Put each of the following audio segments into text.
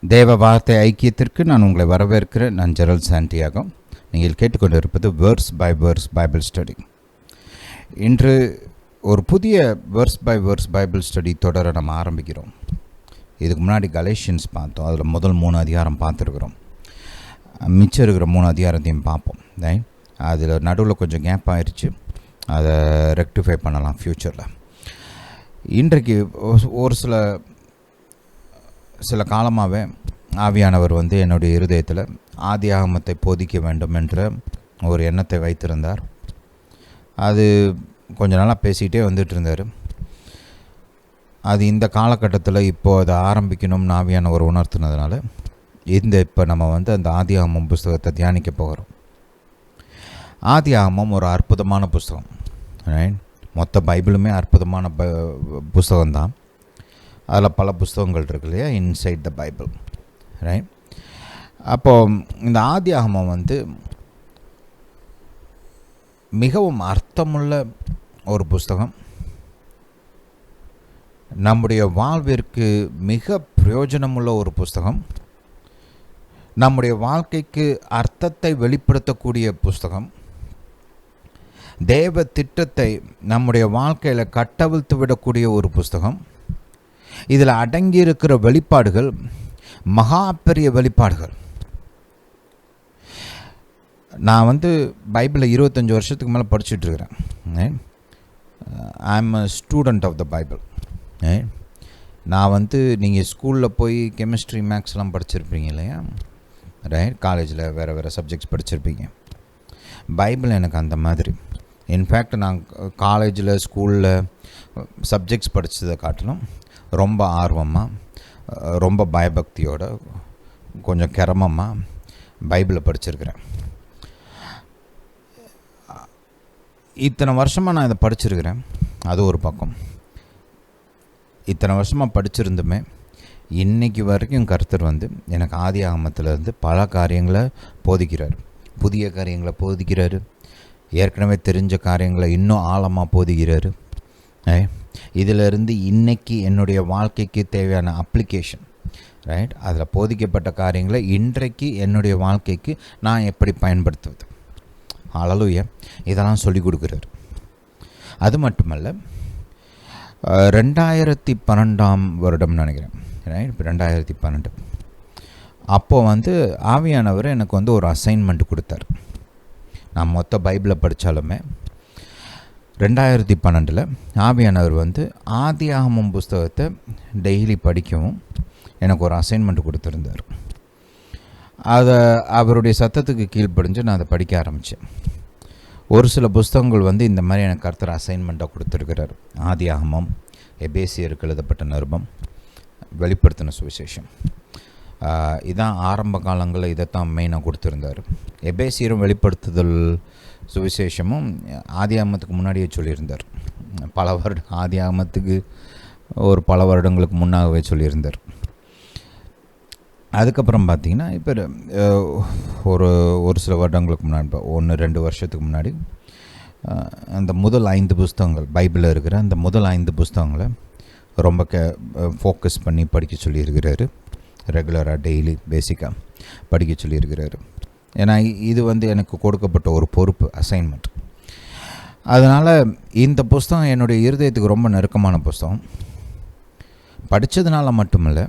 தேவ வார்த்தை ஐக்கியத்திற்கு நான் உங்களை வரவேற்கிறேன். நான் ஜெரல் சாண்டியாகோ. நீங்கள் கேட்டுக்கொண்டிருப்பது verse by verse Bible study. இன்று ஒரு புதிய verse by verse Bible study தொடர நம்ம ஆரம்பிக்கிறோம். இதுக்கு முன்னாடி கலேஷியன்ஸ் பார்த்தோம். அதில் முதல் 3 அதிகாரம் பார்த்துருக்குறோம். மிச்சம் இருக்கிற 3 அதிகாரத்தையும் பார்ப்போம். அதில் நடுவில் கொஞ்சம் கேப் ஆயிடுச்சு. அதை ரெக்டிஃபை பண்ணலாம் ஃப்யூச்சரில். இன்றைக்கு ஒரு சில காலமாகவே ஆவியானவர் என்னுடைய இருதயத்தில் ஆதி ஆகமத்தை போதிக்க வேண்டும் என்ற ஒரு எண்ணத்தை வைத்திருந்தார். அது கொஞ்ச நாளாக பேசிக்கிட்டே வந்துட்டு இருந்தார். அது இந்த காலகட்டத்தில் இப்போது அதை ஆரம்பிக்கணும்னு ஆவியானவர் உணர்த்தினதுனால இப்போ நம்ம அந்த ஆதி ஆகமம் புஸ்தகத்தை தியானிக்க போகிறோம். ஆதி ஆகமம் ஒரு அற்புதமான புஸ்தகம். மொத்த பைபிளுமே அற்புதமான புஸ்தகம்தான். அதில் பல புஸ்தகங்கள் இருக்கு இல்லையா, இன்சைட் த பைபிள், ரைட்? அப்போது இந்த ஆதி ஆகமம் மிகவும் அர்த்தமுள்ள ஒரு புஸ்தகம். நம்முடைய வாழ்விற்கு மிக பிரயோஜனமுள்ள ஒரு புஸ்தகம். நம்முடைய வாழ்க்கைக்கு அர்த்தத்தை வெளிப்படுத்தக்கூடிய புஸ்தகம். தேவ திட்டத்தை நம்முடைய வாழ்க்கையில் கட்டவிழ்த்து விடக்கூடிய ஒரு புஸ்தகம். இதில் அடங்கியிருக்கிற வெளிப்பாடுகள் மகா பெரிய வெளிப்பாடுகள். நான் பைபிளை 25 வருஷத்துக்கு மேலே படிச்சுட்ருக்கிறேன். I am a student of the Bible. நான் நீங்கள் ஸ்கூலில் போய் கெமிஸ்ட்ரி மேக்ஸ்லாம் படிச்சிருப்பீங்க இல்லையா, ரைட்? காலேஜில் வேறு சப்ஜெக்ட்ஸ் படிச்சிருப்பீங்க. பைபிள் எனக்கு அந்த மாதிரி. இன்ஃபேக்ட் நான் காலேஜில் ஸ்கூலில் சப்ஜெக்ட்ஸ் படித்ததை காட்டிலும் ரொம்ப ஆர்வமாக, ரொம்ப பயபக்தியோட, கொஞ்சம் கிரமமாக பைபிளை படிச்சிருக்கிறேன். இத்தனை வருஷமாக நான் இதை படிச்சிருக்கிறேன். அது ஒரு பக்கம். இத்தனை வருஷமாக படிச்சிருந்துமே இன்றைக்கி வரைக்கும் கர்த்தர் எனக்கு ஆதி ஆகமத்திலேருந்து பல காரியங்களை போதிக்கிறார். புதிய காரியங்களை போதிக்கிறார். ஏற்கனவே தெரிஞ்ச காரியங்களை இன்னும் ஆழமாக போதிக்கிறார். இதிலிருந்து இன்றைக்கி என்னுடைய வாழ்க்கைக்கு தேவையான அப்ளிகேஷன், ரைட்? அதில் போதிக்கப்பட்ட காரியங்களை இன்றைக்கு என்னுடைய வாழ்க்கைக்கு நான் எப்படி பயன்படுத்துவது, ஹல்லேலூயா, இதெல்லாம் சொல்லிக் கொடுக்குறாரு. அது மட்டுமல்ல, 2012 வருடம் நினைக்கிறேன், ரைட்? இப்போ 2012 அப்போது ஆவியானவர் எனக்கு ஒரு அசைன்மெண்ட் கொடுத்தார். நான் மொத்த பைபிளை படித்தாலுமே 2012 ஆவியானவர் ஆதி ஆகமம் புஸ்தகத்தை டெய்லி படிக்கவும் எனக்கு ஒரு அசைன்மெண்ட் கொடுத்துருந்தார். அதை அவருடைய சத்தத்துக்கு கீழ்ப்படிஞ்சு நான் அதை படிக்க ஆரம்பித்தேன். ஒரு சில புஸ்தகங்கள் இந்த மாதிரி எனக்கு கர்த்தர் அசைன்மெண்ட்டாக கொடுத்துருக்கிறார். ஆதி ஆகமம், எபேசியருக்கு எழுதப்பட்ட நிருபம், வெளிப்படுத்தின சுவிசேஷம். இதான் ஆரம்ப காலங்களில் இதைத்தான் மெயினாக கொடுத்துருந்தார். எபேசியரும் வெளிப்படுத்துதல் சுவிசேஷமும் ஆதி ஆகமத்துக்கு முன்னாடியே சொல்லியிருந்தார். ஆதி ஆகமத்துக்கு ஒரு பல வருடங்களுக்கு முன்னாகவே சொல்லியிருந்தார். அதுக்கப்புறம் பார்த்திங்கன்னா இப்போ ஒரு சில வருடங்களுக்கு முன்னாடி, 1-2 வருஷத்துக்கு முன்னாடி அந்த முதல் 5 புஸ்தகங்கள் பைபிளில் இருக்கிற அந்த முதல் 5 புஸ்தகங்களை ரொம்ப ஃபோக்கஸ் பண்ணி படிக்க சொல்லியிருக்கிறாரு. ரெகுலராக டெய்லி பேசிக்காக படிக்க சொல்லியிருக்கிறாரு. ஏன்னா இது எனக்கு கொடுக்கப்பட்ட ஒரு பொறுப்பு, அசைன்மெண்ட். அதனால் இந்த புஸ்தகம் என்னுடைய இருதயத்துக்கு ரொம்ப நெருக்கமான புஸ்தகம். படித்ததுனால மட்டுமில்லை,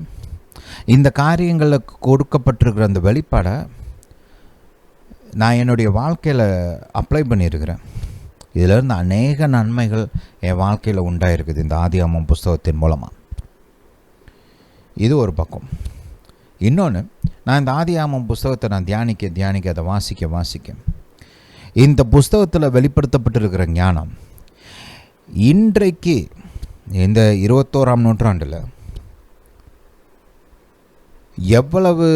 இந்த காரியங்களுக்கு கொடுக்கப்பட்டிருக்கிற அந்த வெளிப்பாடை நான் என்னுடைய வாழ்க்கையில் அப்ளை பண்ணியிருக்கிறேன். இதிலேருந்து அநேக நன்மைகள் என் வாழ்க்கையில் உண்டாயிருக்குது இந்த ஆதி ஆகமம் புஸ்தகத்தின் மூலமாக. இது ஒரு பக்கம். இன்னொன்று, நான் இந்த ஆதி ஆகமம் புஸ்தகத்தை நான் தியானிக்க அதை வாசிக்க இந்த புஸ்தகத்தில் வெளிப்படுத்தப்பட்டிருக்கிற ஞானம் இன்றைக்கு இந்த 21ஆம் நூற்றாண்டில் எவ்வளவு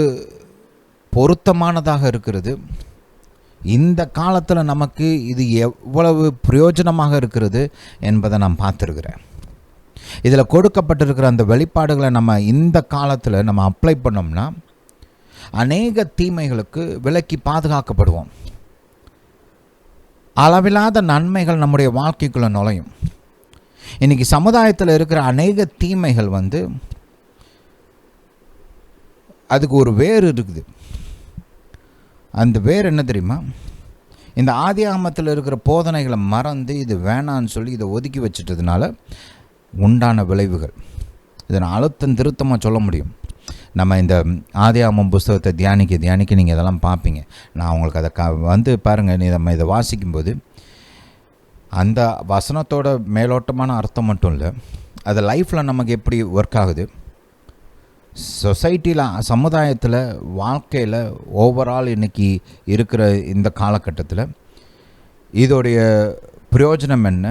பொருத்தமானதாக இருக்கிறது, இந்த காலத்தில் நமக்கு இது எவ்வளவு பிரயோஜனமாக இருக்கிறது என்பதை நான் பார்த்துருக்கிறேன். இதில் கொடுக்கப்பட்டிருக்கிற அந்த வெளிப்பாடுகளை நம்ம இந்த காலத்தில் நம்ம அப்ளை பண்ணோம்னா அநேக தீமைகளுக்கு விலக்கி பாதுகாக்கப்படுவோம். அளவில்லாத நன்மைகள் நம்முடைய வாழ்க்கைக்குள்ளே நுழையும். இன்றைக்கி சமுதாயத்தில் இருக்கிற அநேக தீமைகள் அதுக்கு ஒரு வேர் இருக்குது. அந்த வேர் என்ன தெரியுமா? இந்த ஆதியாகமத்தில் இருக்கிற போதனைகளை மறந்து இது வேணான்னு சொல்லி இதை ஒதுக்கி வச்சுட்டதுனால உண்டான விளைவுகள். இதை நான் அழுத்தம் திருத்தமாக சொல்ல முடியும். நம்ம இந்த ஆதியாகமம் புஸ்தகத்தை தியானிக்க நீங்கள் இதெல்லாம் பார்ப்பீங்க. நான் உங்களுக்கு அதை பாருங்கள். நம்ம இதை வாசிக்கும்போது அந்த வசனத்தோட மேலோட்டமான அர்த்தம் மட்டும் இல்லை, அது லைஃப்பில் நமக்கு எப்படி ஒர்க் ஆகுது, சொசைட்டியில், சமுதாயத்தில், வாழ்க்கையில் ஓவரால் இன்றைக்கி இருக்கிற இந்த காலகட்டத்தில் இதோடைய பிரயோஜனம் என்ன,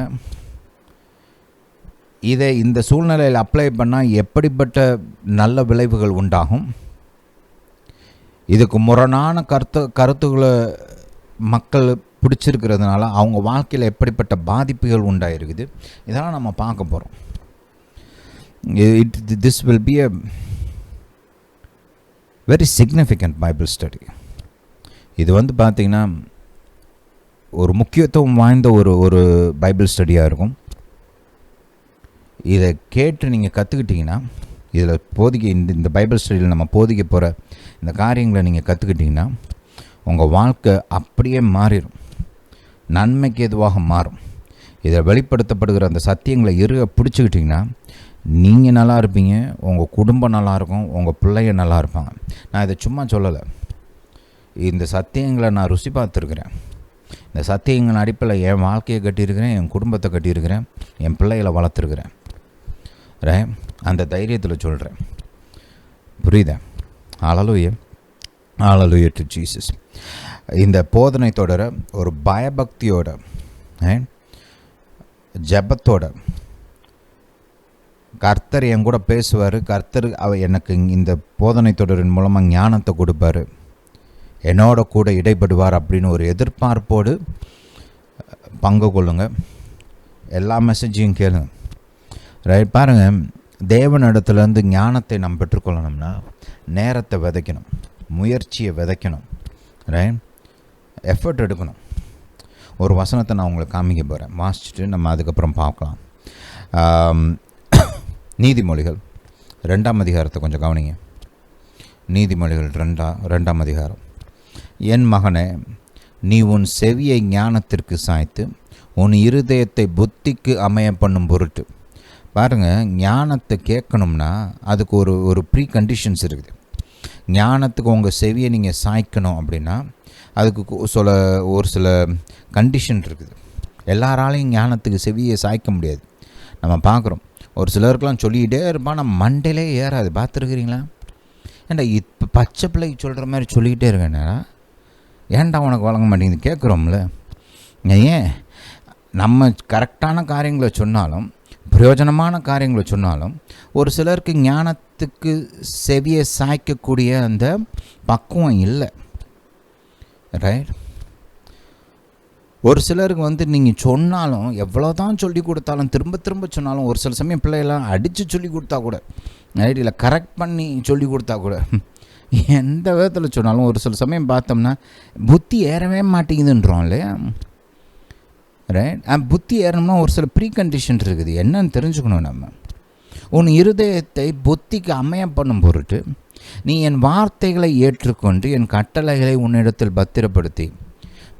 இதை இந்த சூழ்நிலையில் அப்ளை பண்ணால் எப்படிப்பட்ட நல்ல விளைவுகள் உண்டாகும், இதுக்கு முரணான கருத்துக்களை மக்கள் பிடிச்சிருக்கிறதுனால அவங்க வாழ்க்கையில் எப்படிப்பட்ட பாதிப்புகள் உண்டாயிருக்குது, இதெல்லாம் நம்ம பார்க்க போகிறோம். This will be a very significant Bible study. இது பார்த்திங்கன்னா ஒரு முக்கியத்துவம் வாய்ந்த ஒரு பைபிள் ஸ்டடியாக இருக்கும். இதை கேட்டு நீங்கள் கற்றுக்கிட்டிங்கன்னா, இதில் இந்த பைபிள் ஸ்டடியில் நம்ம போதிக்க போகிற இந்த காரியங்களை நீங்கள் கற்றுக்கிட்டிங்கன்னா உங்கள் வாழ்க்கை அப்படியே மாறிடும், நன்மைக்கு எதுவாக மாறும். இதை வெளிப்படுத்தப்படுகிற அந்த சத்தியங்களை பிடிச்சிக்கிட்டிங்கன்னா நீங்கள் நல்லா இருப்பீங்க, உங்கள் குடும்பம் நல்லாயிருக்கும், உங்கள் பிள்ளைங்க நல்லா இருப்பாங்க. நான் இதை சும்மா சொல்லலை, இந்த சத்தியங்களை நான் ருசி பார்த்துருக்குறேன். இந்த சத்தியங்கள் அடிப்படையில் என் வாழ்க்கையை கட்டியிருக்கிறேன், என் குடும்பத்தை கட்டியிருக்கிறேன், என் பிள்ளைகளை வளர்த்துருக்குறேன். அந்த தைரியத்தில் சொல்கிறேன். புரியுதா? ஹல்லேலூயா, ஹல்லேலூயா டு ஜீசஸ். இந்த போதனை தொடர ஒரு பயபக்தியோட, ஜெபத்தோட கர்த்தர் என் கூட பேசுவார். கர்த்தர் எனக்கு இந்த போதனை தொடரின் மூலமாக ஞானத்தை கொடுப்பார், என்னோட கூட இடைப்படுவார் அப்படின்னு ஒரு எதிர்பார்ப்போடு பங்கு கொள்ளுங்க. எல்லா மெசேஜையும் கேளுங்க. ரைட்? பாருங்கள், தேவனிடத்துலேருந்து ஞானத்தை நாம் பெற்றுக்கொள்ளணும்னா நேரத்தை விதைக்கணும், முயற்சியை விதைக்கணும், ரைட்? எஃபர்ட் எடுக்கணும். ஒரு வசனத்தை நான் உங்களுக்கு காமிக்க போகிறேன், வாசிச்சுட்டு நம்ம அதுக்கப்புறம் பார்க்கலாம். நீதிமொழிகள் 2ஆம் அதிகாரத்தை கொஞ்சம் கவனிங்க. நீதிமொழிகள் 2ஆம் அதிகாரம். என் மகனே, நீ உன் செவியை ஞானத்திற்கு சாய்த்து உன் இருதயத்தை புத்திக்கு அமைய பண்ணும் பொருட்டு. பாருங்கள், ஞானத்தை கேட்கணும்னா அதுக்கு ஒரு ப்ரீ கண்டிஷன்ஸ் இருக்குது. ஞானத்துக்கு உங்கள் செவியை நீங்கள் சாய்க்கணும் அப்படின்னா அதுக்கு ஒரு சில கண்டிஷன் இருக்குது. எல்லாராலையும் ஞானத்துக்கு செவியை சாய்க்க முடியாது. நம்ம பார்க்குறோம், ஒரு சிலருக்கெலாம் சொல்லிக்கிட்டே இருப்பான், நம்ம மண்டையிலே ஏறாது. பார்த்துருக்குறீங்களா? ஏன்டா இப்போ பச்சை பிள்ளைக்கு சொல்கிற மாதிரி சொல்லிக்கிட்டே இருக்கேன்னா, ஏன்டா உனக்கு வழங்க மாட்டேங்குது கேட்குறோம்ல. ஏன் நம்ம கரெக்டான காரியங்களை சொன்னாலும், பிரயோஜனமான காரியங்களை சொன்னாலும், ஒரு சிலருக்கு ஞானத்துக்கு செவியை சாய்க்கக்கூடிய அந்த பக்குவம் இல்லை. ரைட்? ஒரு சிலருக்கு நீங்கள் சொன்னாலும், எவ்வளோ தான் சொல்லி கொடுத்தாலும், திரும்ப திரும்ப சொன்னாலும், ஒரு சில சமயம் பிள்ளைகளாம் அடித்து சொல்லி கொடுத்தா கூட, ரைட், இல்லை கரெக்ட் பண்ணி சொல்லி கொடுத்தா கூட, எந்த விதத்தில் சொன்னாலும் ஒரு சில சமயம் பார்த்தோம்னா புத்தி ஏறவே மாட்டேங்குதுன்றோம் இல்லையா? ரைட்? புத்தி ஏறணும்னா ஒரு சில ப்ரீ கண்டிஷன் இருக்குது. என்னன்னு தெரிஞ்சுக்கணும். நம்ம உன் இருதயத்தை புத்திக்கு அமைய பண்ணும் பொருட்டு நீ என் வார்த்தைகளை ஏற்றுக்கொண்டு என் கட்டளைகளை உன்னிடத்தில் பத்திரப்படுத்தி.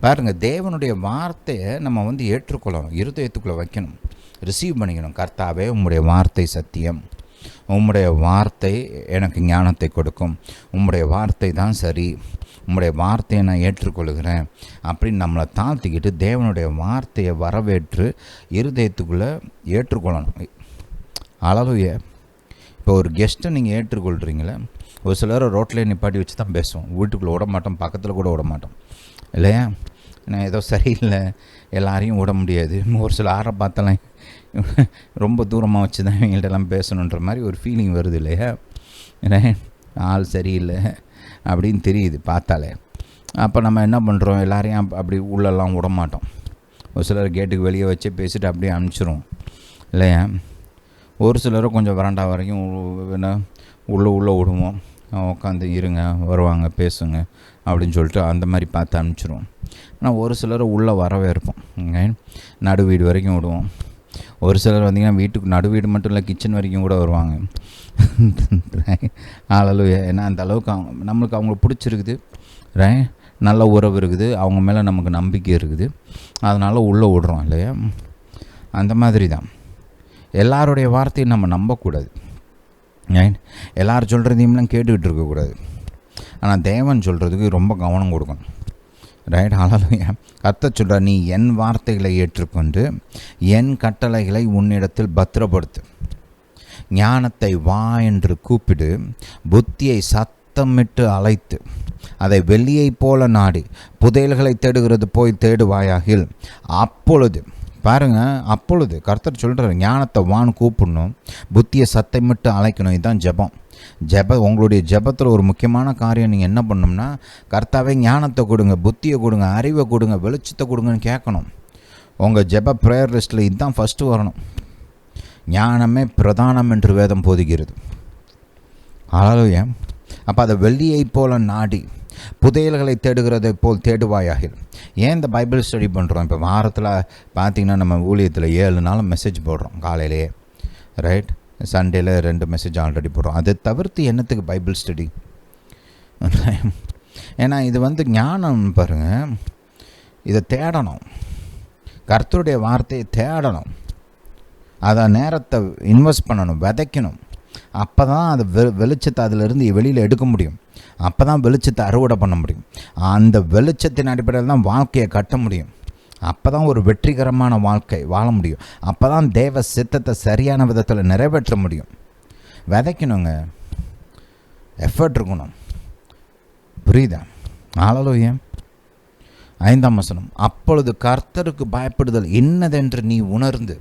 பாருங்கள், தேவனுடைய வார்த்தையை நம்ம ஏற்றுக்கொள்ளணும், இருதயத்துக்குள்ளே வைக்கணும், ரிசீவ் பண்ணிக்கணும். கர்த்தாவே, உம்முடைய வார்த்தை சத்தியம், உம்முடைய வார்த்தை எனக்கு ஞானத்தை கொடுக்கும், உம்முடைய வார்த்தை தான் சரி, உம்முடைய வார்த்தையை நான் ஏற்றுக்கொள்கிறேன் அப்படின்னு நம்மளை தாழ்த்திக்கிட்டு தேவனுடைய வார்த்தையை வரவேற்று இருதயத்துக்குள்ளே ஏற்றுக்கொள்ளணும். ஹல்லேலூயா. இப்போ ஒரு கெஸ்ட்டை நீங்கள் ஏற்றுக்கொள்கிறீங்களே, ஒரு சிலர் ரோட்டில் நிப்பாட்டி வச்சு தான் பேசுவோம், வீட்டுக்குள்ளே விட மாட்டோம், பக்கத்தில் கூட விட மாட்டோம் இல்லையா? நான் ஏதோ சரியில்லை, எல்லாரையும் விட முடியாது, ஒரு சில ஆரை பார்த்தலாம் ரொம்ப தூரமாக வச்சு தான் இவங்கள்ட்டெல்லாம் பேசணுன்ற மாதிரி ஒரு ஃபீலிங் வருது இல்லையா? ஆள் சரியில்லை அப்படின்னு தெரியுது பார்த்தாலே. அப்போ நம்ம என்ன பண்ணுறோம், எல்லாரையும் அப்படி உள்ளெல்லாம் விட மாட்டோம். ஒரு சிலர் கேட்டுக்கு வெளியே வச்சு பேசிட்டு அப்படியே அனுப்பிச்சிருவோம் இல்லையா? ஒரு சிலரை கொஞ்சம் வராண்டா வரைக்கும் உள்ளே விடுவோம், உட்காந்து இருங்க, வருவாங்க, பேசுங்க அப்படின்னு சொல்லிட்டு அந்த மாதிரி பார்த்து அனுப்பிச்சிடுவோம். ஆனால் ஒரு சிலரை உள்ளே வரவே இருப்போம், நடு வீடு வரைக்கும் விடுவோம். ஒரு சிலர் வந்தீங்கன்னா வீட்டுக்கு நடு வீடு மட்டும் இல்லை, கிச்சன் வரைக்கும் கூட வருவாங்க. ஹல்லேலூயா. ஏன்னா அந்த அளவுக்கு நம்மளுக்கு அவங்கள பிடிச்சிருக்குது, நல்ல உறவு இருக்குது, அவங்க மேலே நமக்கு நம்பிக்கை இருக்குது, அதனால் உள்ளே விடுறோம் இல்லையா? அந்த மாதிரி தான் எல்லாருடைய வார்த்தையும் நம்ம நம்பக்கூடாது. எல்லோரும் சொல்கிறதையும்லாம் கேட்டுக்கிட்டு இருக்கக்கூடாது. ஆனால் தேவன் சொல்கிறதுக்கு ரொம்ப கவனம் கொடுக்கணும். ரைட்? ஹல்லேலூயா. கர்த்தர் சொல்கிறார், நீ என் வார்த்தைகளை ஏற்றுக்கொண்டு என் கட்டளைகளை உன்னிடத்தில் பத்திரப்படுத்து. ஞானத்தை வா என்று கூப்பிடு, புத்தியை சத்தமிட்டு அழைத்து அதை வெள்ளியை போல நாடி புதையல்களை தேடுகிறது போய் தேடுவாயாகில். அப்பொழுது பாருங்கள், அப்பொழுது கர்த்தர் சொல்கிறார், ஞானத்தை வான்னு கூப்பிடணும், புத்தியை சத்தமிட்டு அழைக்கணும். இதுதான் ஜெபம். உங்களுடைய ஜெபத்தில் ஒரு முக்கியமான காரியம் நீங்கள் என்ன பண்ணணும்னா, கர்த்தாவே ஞானத்தை கொடுங்க, புத்தியை கொடுங்க, அறிவை கொடுங்க, வெளிச்சத்தை கொடுங்கன்னு கேட்கணும். உங்கள் ஜெப ப்ரேயர் லிஸ்ட்டில் இதுதான் ஃபஸ்ட்டு வரணும். ஞானமே பிரதானம் என்று வேதம் போதிக்கிறது. ஹல்லேலூயா. அப்போ அதை வெள்ளியை போல நாடி புதையல்களை தேடுகிறதை போல் தேடுவாயாகில். ஏன் இந்த பைபிள் ஸ்டடி பண்ணுறோம்? இப்போ வாரத்தில் பார்த்திங்கன்னா நம்ம ஊழியத்தில் 7 நாள் மெசேஜ் போடுறோம் காலையிலேயே, ரைட்? சண்டேல 2 மெசேஜ் ஆல்ரெடி போடுறோம். அதை தவிர்த்து என்னத்துக்கு பைபிள் ஸ்டடி? ஏன்னா இது ஞானம் பாருங்கள், இதை தேடணும், கர்த்தருடைய வார்த்தையை தேடணும், அதை நேரத்தை இன்வெஸ்ட் பண்ணணும், விதைக்கணும். அப்போ தான் அது வெளிச்சத்தை அதிலிருந்து வெளியில் எடுக்க முடியும். அப்போ தான் வெளிச்சத்தை அறுவடை பண்ண முடியும். அந்த வெளிச்சத்தின் அடிப்படையில் தான் வாழ்க்கையை கட்ட முடியும். அப்போ தான் ஒரு வெற்றிகரமான வாழ்க்கை வாழ முடியும். அப்போ தான் தேவ சித்தத்தை சரியான விதத்தில் நிறைவேற்ற முடியும். விதைக்கணுங்க, எஃபர்ட் இருக்கணும். புரியுதா? ஹல்லேலூயா. 5ஆம் வசனம், அப்பொழுது கர்த்தருக்கு பயப்படுதல் இன்னதென்று நீ உணர்ந்து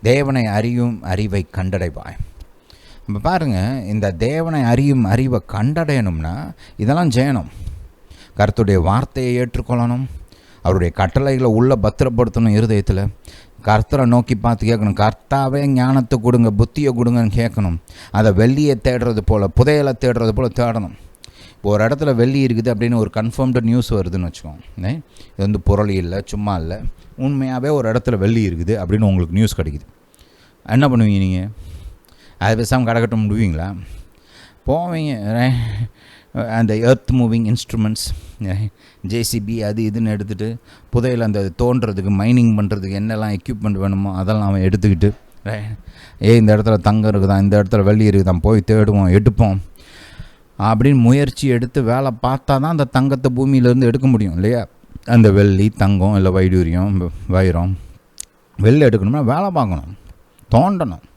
தேவனை அறியும் அறிவை கண்டடைவாய். இப்போ பாருங்கள், இந்த தேவனை அறியும் அறிவை கண்டடையணும்னா இதெல்லாம் செய்யணும். கர்த்தருடைய வார்த்தையை ஏற்றுக்கொள்ளணும், அவருடைய கட்டளைகளை உள்ள பத்திரப்படுத்தணும் இருதயத்தில். கர்த்தரை நோக்கி பார்த்து கேட்கணும், கர்த்தாவே ஞானத்தை கொடுங்க, புத்தியை கொடுங்கன்னு கேட்கணும். அதை வெள்ளியை தேடுறது போல், புதையலை தேடுறது போல் தேடணும். இப்போ ஒரு இடத்துல வெள்ளி இருக்குது அப்படின்னு ஒரு கன்ஃபார்ம்டு நியூஸ் வருதுன்னு வச்சுக்கோங்க. இது புரளி இல்லை, சும்மா இல்லை, உண்மையாகவே ஒரு இடத்துல வெள்ளி இருக்குது அப்படின்னு உங்களுக்கு நியூஸ் கிடைக்குது. என்ன பண்ணுவீங்க நீங்கள்? அது பேசாமல் கடக்கட்டும் முடிவீங்களா? போவீங்க. அந்த எர்த் மூவிங் இன்ஸ்ட்ருமெண்ட்ஸ், ஜேசிபி அது இதுன்னு எடுத்துகிட்டு புதையில் அந்த தோன்றதுக்கு மைனிங் பண்ணுறதுக்கு என்னெல்லாம் எக்யூப்மெண்ட் வேணுமோ அதெல்லாம் அவன் எடுத்துக்கிட்டு, இந்த இடத்துல தங்கம் இருக்குதான், இந்த இடத்துல வெள்ளி இருக்குதான், போய் தேடுவோம், எடுப்போம் அப்படின்னு முயற்சி எடுத்து வேலை பார்த்தா தான் அந்த தங்கத்தை பூமியிலேருந்து எடுக்க முடியும் இல்லையா? அந்த வெள்ளி, தங்கம், இல்லை வைடூரியம், வைரம், வெள்ளி எடுக்கணும்னா வேலை பார்க்கணும், தோண்டணும்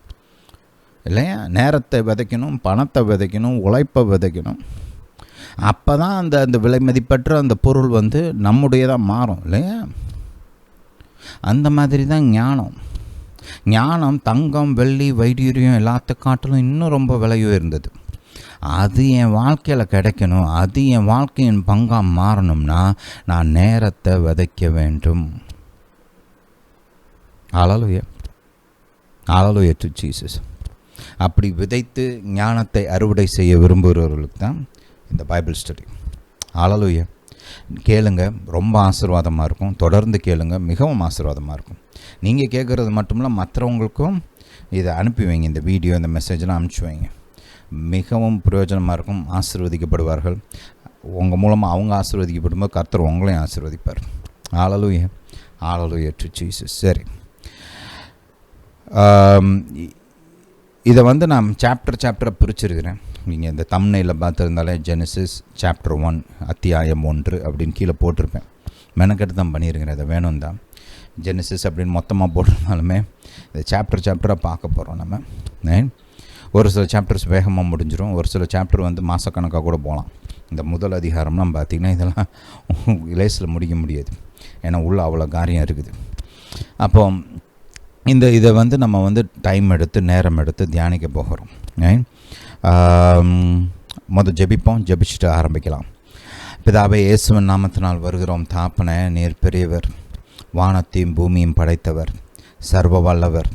இல்லையா? நேரத்தை விதைக்கணும், பணத்தை விதைக்கணும், உழைப்பை விதைக்கணும். அப்போ தான் அந்த விலை மதிப்பற்ற அந்த பொருள் நம்முடையதாக மாறும் இல்லையா? அந்த மாதிரி தான் ஞானம். ஞானம் தங்கம், வெள்ளி, வைடூரியம் எல்லாத்த காட்டிலும் இன்னும் ரொம்ப விலை உயர்ந்தது. அது என் வாழ்க்கையில் கிடைக்கணும், அது என் வாழ்க்கையின் பங்காக மாறணும்னா நான் நேரத்தை விதைக்க வேண்டும். ஹல்லேலூயா. Hallelujah to Jesus. அப்படி விதைத்து ஞானத்தை அறுவடை செய்ய விரும்புகிறவர்களுக்கு தான் இந்த பைபிள் ஸ்டடி. ஹல்லேலூயா. கேளுங்க, ரொம்ப ஆசீர்வாதமாக இருக்கும். தொடர்ந்து கேளுங்க, மிகவும் ஆசீர்வாதமாக இருக்கும். நீங்கள் கேட்குறது மட்டும் இல்லை, மற்றவங்களுக்கும் இதை அனுப்பி வைங்க. இந்த வீடியோ, இந்த மெசேஜெலாம் அனுப்பிச்சி வைங்க. மிகவும் பிரயோஜனமாக இருக்கும். ஆசீர்வதிக்கப்படுவார்கள். உங்கள் மூலமாக அவங்க ஆசீர்வதிக்கப்படும்போது கர்த்தர் உங்களையும் ஆசீர்வதிப்பார். ஹல்லேலூயா. Hallelujah to Jesus. சரி, இதை நான் சாப்டராக பிரிச்சிருக்கிறேன். நீங்கள் இந்த தம்ப்நெயிலில் பார்த்துருந்தாலே ஜெனசிஸ் சாப்டர் 1 அத்தியாயம் 1 அப்படின்னு கீழே போட்டிருப்பேன். மெனக்கெட்டு தான் பண்ணியிருக்கிறேன். அதை வேணும் தான். ஜெனசிஸ் அப்படின்னு மொத்தமாக போட்டிருந்தாலுமே இந்த சாப்டராக பார்க்க போகிறோம் நம்ம. ஒரு சில சாப்டர்ஸ் வேகமாக முடிஞ்சிடும், ஒரு சில சாப்டர் மாதக்கணக்காக கூட போகலாம். இந்த முதல் அதிகாரம்லாம் பார்த்திங்கன்னா இதெல்லாம் லேஸில் முடிக்க முடியாது, ஏன்னா உள்ளே அவ்வளோ காரியம் இருக்குது. அப்போ இதை நம்ம டைம் எடுத்து நேரம் எடுத்து தியானிக்க போகிறோம். ஜெபிப்போம், ஜெபிச்சுட்டு ஆரம்பிக்கலாம். பிதாவே, இயேசுவின் நாமத்தினால் வருகிறோம். தாப்பனே, நீர் பெரியவர், வானத்தையும் பூமியும் படைத்தவர், சர்வ வல்லவர்,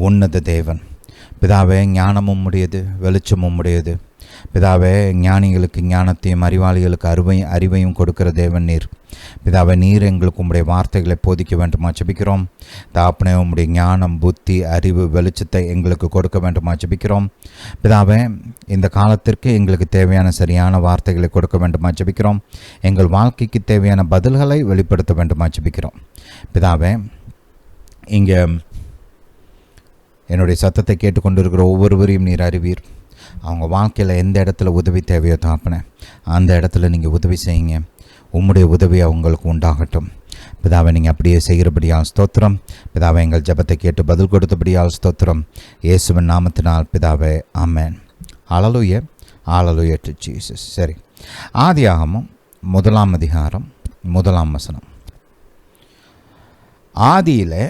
உன்னத தேவன். பிதாவே, ஞானமும் உடையது, வெளிச்சமும் உடையது, பிதாவே, ஞானிகளுக்கு ஞானத்தையும் அறிவாளிகளுக்கு அறிவையும் கொடுக்கிற தேவன் நீர். பிதாவே, நீர் எங்களுக்கு உம்முடைய வார்த்தைகளை போதிக்க வேண்டுமா ஜெபிக்கிறோம். தாப்பனே, உம்முடைய ஞானம், புத்தி, அறிவு, வெளிச்சத்தை எங்களுக்கு கொடுக்க வேண்டுமா ஜெபிக்கிறோம். பிதாவே, இந்த காலத்திற்கு எங்களுக்கு தேவையான சரியான வார்த்தைகளை கொடுக்க வேண்டுமா ஜெபிக்கிறோம். எங்கள் வாழ்க்கைக்கு தேவையான பதில்களை வெளிப்படுத்த வேண்டுமா ஜெபிக்கிறோம். பிதாவே, இங்கே என்னுடைய சத்தத்தை கேட்டுக்கொண்டிருக்கிற ஒவ்வொருவரையும் நீர் அறிவீர். அவங்க வாழ்க்கையில் எந்த இடத்துல உதவி தேவையோ தாப்பனே, அந்த இடத்துல நீங்கள் உதவி செய்யுங்க. உம்முடைய உதவி அவங்களுக்கு உண்டாகட்டும். பிதாவை, நீங்கள் அப்படியே செய்கிறபடியால் ஸ்தோத்திரம். பிதாவை, எங்கள் ஜெபத்தை கேட்டு பதில் கொடுத்தபடியால் ஸ்தோத்திரம். இயேசுவின் நாமத்தினால் பிதாவே, ஆமென். ஹல்லேலூயா, ஹல்லேலூயா டு ஜீசஸ். சரி, ஆதியாகமம் 1 அதிகாரம் 1 வசனம். ஆதியிலே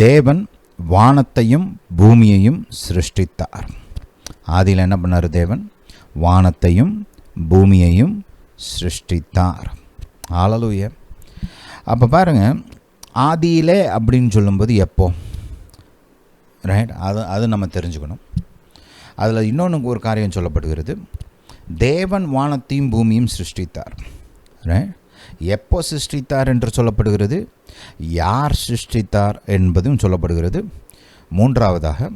தேவன் வானத்தையும் பூமியையும் சிருஷ்டித்தார். ஆதியில் என்ன பண்ணார் தேவன்? வானத்தையும் பூமியையும் சிருஷ்டித்தார். ஹல்லேலூயா. அப்போ பாருங்கள், ஆதியிலே அப்படின்னு சொல்லும்போது எப்போ? ரைட், அது நம்ம தெரிஞ்சுக்கணும். அதில் இன்னொன்று ஒரு காரியம் சொல்லப்படுகிறது. தேவன் வானத்தையும் பூமியும் சிருஷ்டித்தார். ரைட், எப்போ சிருஷ்டித்தார் என்று சொல்லப்படுகிறது, யார் சிருஷ்டித்தார் என்பதும் சொல்லப்படுகிறது. மூன்றாவதாக,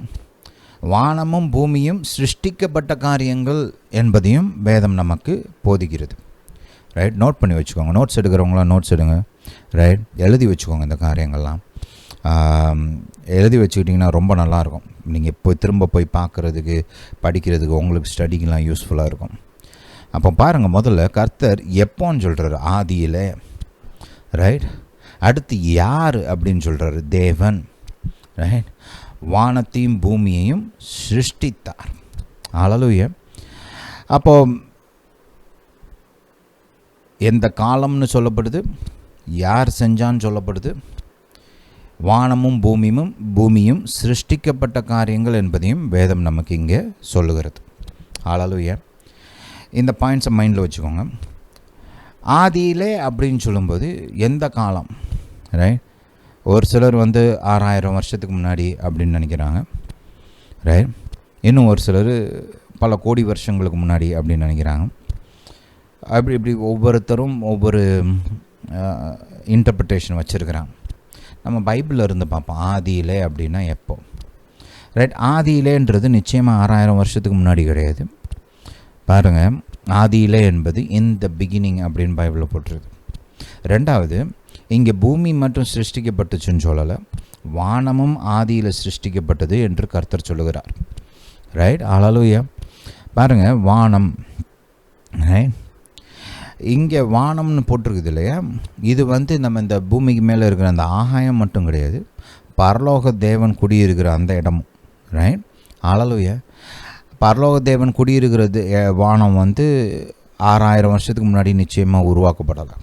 வானமும் பூமியும் சிருஷ்டிக்கப்பட்ட காரியங்கள் என்பதையும் வேதம் நமக்கு போதிக்கிறது. ரைட், நோட் பண்ணி வச்சுக்கோங்க. நோட்ஸ் எடுக்கிறவங்களாம் நோட்ஸ் எடுங்க. ரைட், எழுதி வச்சுக்கோங்க. இந்த காரியங்கள்லாம் எழுதி வச்சுக்கிட்டிங்கன்னா ரொம்ப நல்லாயிருக்கும். நீங்கள் திரும்ப போய் பார்க்குறதுக்கு, படிக்கிறதுக்கு, உங்களுக்கு ஸ்டடிக்கெலாம் யூஸ்ஃபுல்லாக இருக்கும். அப்போ பாருங்கள், முதல்ல கர்த்தர் எப்போன்னு சொல்கிறாரு? ஆதியில். ரைட், அடுத்து யார் அப்படின்னு சொல்கிறாரு? தேவன். ரைட், வானத்தையும் பூமியையும் சிருஷ்டித்தார். ஹல்லேலூயா. அப்போ எந்த காலம்னு சொல்லப்படுது, யார் செஞ்சான்னு சொல்லப்படுது, வானமும் பூமியும் சிருஷ்டிக்கப்பட்ட காரியங்கள் என்பதையும் வேதம் நமக்கு இங்கே சொல்லுகிறது. ஹல்லேலூயா. இந்த பாயிண்ட்ஸை மைண்டில் வச்சுக்கோங்க. ஆதியிலே அப்படின்னு சொல்லும்போது எந்த காலம்? ரைட், ஒரு சிலர் 6000 வருஷத்துக்கு முன்னாடி அப்படின்னு நினைக்கிறாங்க. ரைட், இன்னும் ஒரு சிலர் பல கோடி வருஷங்களுக்கு முன்னாடி அப்படின்னு நினைக்கிறாங்க. இப்படி ஒவ்வொருத்தரும் ஒவ்வொரு இன்டர்பிரிட்டேஷன் வச்சுருக்கிறாங்க. நம்ம பைபிளில் இருந்து பார்ப்போம், ஆதியிலே அப்படின்னா எப்போ? ரைட், ஆதியிலேன்றது நிச்சயமாக 6000 வருஷத்துக்கு முன்னாடி கிடையாது. பாருங்கள், ஆதியிலே என்பது இந்த பிகினிங் அப்படின்னு பைபிளில் போட்டுருது. ரெண்டாவது, இங்கே பூமி மட்டும் சிருஷ்டிக்கப்பட்டுச்சுன்னு சொல்லலை, வானமும் ஆதியில் சிருஷ்டிக்கப்பட்டது என்று கர்த்தர் சொல்லுகிறார். ரைட், ஹல்லேலூயா. பாருங்கள், வானம். ரைட், இங்கே வானம்னு போட்டிருக்குது இல்லையா? இது நம்ம இந்த பூமிக்கு மேலே இருக்கிற அந்த ஆகாயம் மட்டும் கிடையாது, பரலோக தேவன் குடியிருக்கிற அந்த இடமும். ரைட், ஹல்லேலூயா. பரலோக தேவன் குடியிருக்கிறது வானம் 6000 வருஷத்துக்கு முன்னாடி நிச்சயமாக உருவாக்கப்படலை.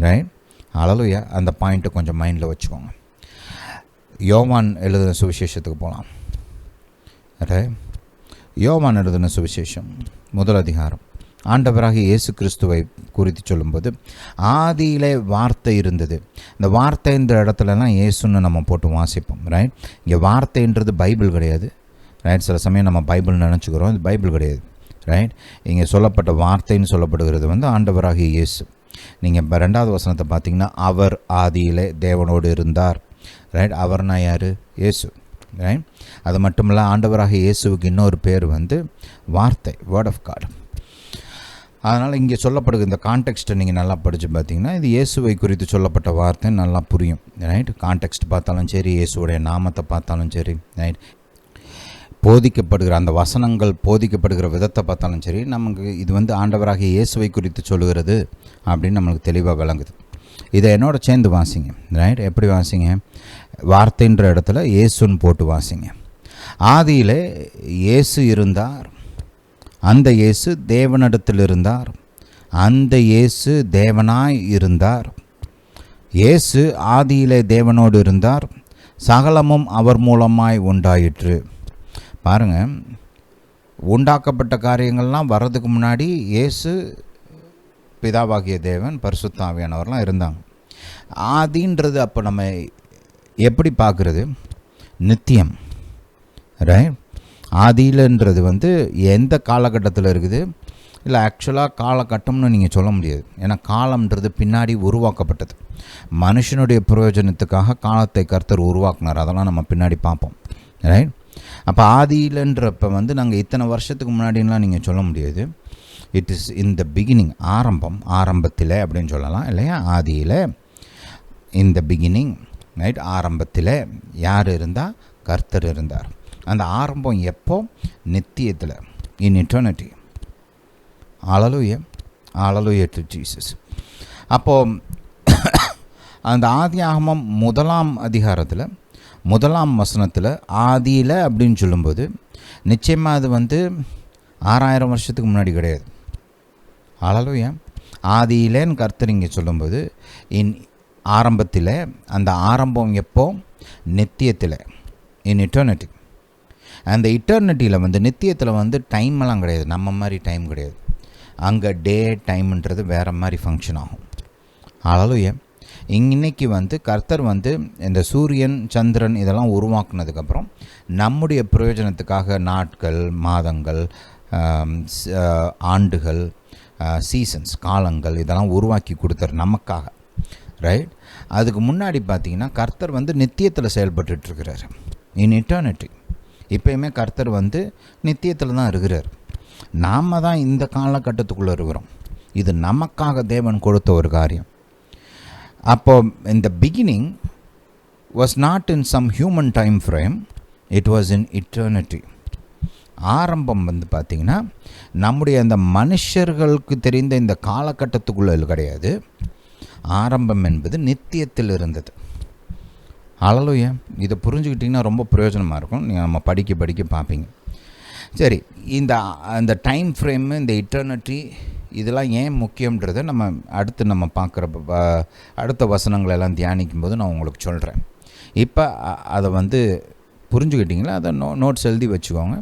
ரைட், ஹல்லேலூயா. அந்த பாயிண்ட்டை கொஞ்சம் மைண்டில் வச்சுக்கோங்க. யோவான் எழுதின சுவிசேஷத்துக்கு போகலாம். ரைட், யோவான் எழுதின சுவிசேஷம் 1 அதிகாரம். ஆண்டவராகிய இயேசு கிறிஸ்துவை குறித்து சொல்லும்போது, ஆதியிலே வார்த்தை இருந்தது. இந்த வார்த்தைன்ற இடத்துலலாம் இயேசுன்னு நம்ம போட்டு வாசிப்போம். ரைட், இங்கே வார்த்தைன்றது பைபிள் கிடையாது. ரைட், சில சமயம் நம்ம பைபிள் நினச்சிக்கிறோம், இது பைபிள் கிடையாது. ரைட், இங்கே சொல்லப்பட்ட வார்த்தைன்னு சொல்லப்படுகிறது ஆண்டவராகிய இயேசு. நீங்கள் இப்போ 2வது வசனத்தை பார்த்தீங்கன்னா, அவர் ஆதியிலே தேவனோடு இருந்தார். ரைட், அவர்னா யார்? இயேசு. ரைட், அது மட்டும் இல்லை, ஆண்டவராகிய இயேசுவுக்கு இன்னொரு பேர் வார்த்தை, வேர்ட் ஆஃப் காட். அதனால் இங்கே சொல்லப்படுகிற இந்த கான்டெக்ஸ்ட்டை நீங்கள் நல்லா படித்து பார்த்தீங்கன்னா, இது இயேசுவை குறித்து சொல்லப்பட்ட வார்த்தை நல்லா புரியும். ரைட், கான்டெக்ஸ்ட் பார்த்தாலும் சரி, இயேசுடைய நாமத்தை பார்த்தாலும் சரி, ரைட், போதிக்கப்படுகிற அந்த வசனங்கள் போதிக்கப்படுகிற விதத்தை பார்த்தாலும் சரி, நமக்கு இது ஆண்டவராகிய இயேசுவை குறித்து சொல்லுகிறது அப்படின்னு நம்மளுக்கு தெளிவாக விளங்குது. இதை என்னோட சேர்ந்து வாசிங்க. ரைட், எப்படி வாசிங்க? வார்த்தைன்ற இடத்துல இயேசுன்னு போட்டு வாசிங்க. ஆதியிலே இயேசு இருந்தார், அந்த இயேசு தேவனிடத்தில் இருந்தார், அந்த இயேசு தேவனாய் இருந்தார். இயேசு ஆதியிலே தேவனோடு இருந்தார், சகலமும் அவர் மூலமாய் உண்டாயிற்று. பாருங்கள், உண்டாக்கப்பட்ட காரியங்கள்லாம் வர்றதுக்கு முன்னாடி இயேசு, பிதாவாகிய தேவன், பரிசுத்த ஆவியானவர்லாம் இருந்தாங்க. ஆதின்றது அப்போ நம்ம எப்படி பார்க்குறது? நித்தியம். ரைட், ஆதியிலன்றது வந்து எந்த காலகட்டத்தில் இருக்குது, இல்லை ஆக்சுவலாக காலகட்டம்னு நீங்கள் சொல்ல முடியாது. ஏன்னா காலம்ன்றது பின்னாடி உருவாக்கப்பட்டது. மனுஷனுடைய பிரயோஜனத்துக்காக காலத்தை கர்த்தர் உருவாக்குனார். அதெல்லாம் நம்ம பின்னாடி பார்ப்போம், ரைட்? அப்போ ஆதியிலன்றப்ப வந்து நாங்கள் இத்தனை வருஷத்துக்கு முன்னாடின்லாம் நீங்கள் சொல்ல முடியாது. It is in the beginning, ஆரம்பத்தில் அப்படின்னு சொல்லலாம் இல்லையா? ஆதியில், இன் த பிகினிங், ரைட்? ஆரம்பத்தில் யார் இருந்தால்? கர்த்தர் இருந்தார். அந்த ஆரம்பம் எப்போ? நித்தியத்தில், in eternity. Hallelujah to Jesus. அப்போது அந்த ஆதியாகமம் 1ஆம் அதிகாரத்தில் 1ஆம் வசனத்தில் ஆதியில் அப்படின்னு சொல்லும்போது நிச்சயமாக அது வந்து 6000 வருஷத்துக்கு முன்னாடி கிடையாது. ஹல்லேலூயா. ஆதியிலேன்னு கர்த்தர் இங்கே சொல்லும்போது ஆரம்பத்தில், அந்த ஆரம்பம் எப்போ? நித்தியத்தில், இன் இட்டர்னிட்டி. அந்த இட்டர்னிட்டியில் வந்து நித்தியத்தில் வந்து டைமெல்லாம் கிடையாது, நம்ம மாதிரி டைம் கிடையாது. அங்கே டே டைம்ன்றது வேறு மாதிரி ஃபங்க்ஷன் ஆகும். ஹல்லேலூயா. இன்னைக்கு வந்து கர்த்தர் வந்து இந்த சூரியன் சந்திரன் இதெல்லாம் உருவாக்குனதுக்கப்புறம் நம்முடைய பிரயோஜனத்துக்காக நாட்கள், மாதங்கள், ஆண்டுகள், சீசன்ஸ், காலங்கள் இதெல்லாம் உருவாக்கி கொடுத்தார் நமக்காக, ரைட்? அதுக்கு முன்னாடி பார்த்திங்கன்னா கர்த்தர் வந்து நித்தியத்தில் செயல்பட்டுருக்கிறார், இன் இட்டர்னிட்டி. இப்போயுமே கர்த்தர் வந்து நித்தியத்தில் தான் இருக்கிறார். நாம் தான் இந்த காலகட்டத்துக்குள்ளே இருக்கிறோம். இது நமக்காக தேவன் கொடுத்த ஒரு காரியம். அப்போ இந்த beginning was not in some human time frame, it was in eternity. ஆரம்பம் வந்து பார்த்திங்கன்னா நம்முடைய அந்த மனுஷர்களுக்கு தெரிந்த இந்த காலகட்டத்துக்குள்ளே கிடையாது. ஆரம்பம் என்பது நித்தியத்தில் இருந்தது. ஹல்லேலூயா. இதை புரிஞ்சுக்கிட்டிங்கன்னா ரொம்ப பிரயோஜனமாக இருக்கும். நீங்கள் நம்ம படிக்க பார்ப்பீங்க. சரி, இந்த டைம் ஃப்ரேமு, இந்த இட்டர்னிட்டி இதெல்லாம் ஏன் முக்கியன்றதை நம்ம பார்க்குற அடுத்த வசனங்களெல்லாம் தியானிக்கும் போது நான் உங்களுக்கு சொல்கிறேன். இப்போ அதை வந்து புரிஞ்சுக்கிட்டிங்களா? அதை நோட்ஸ் எழுதி வச்சுக்கோங்க.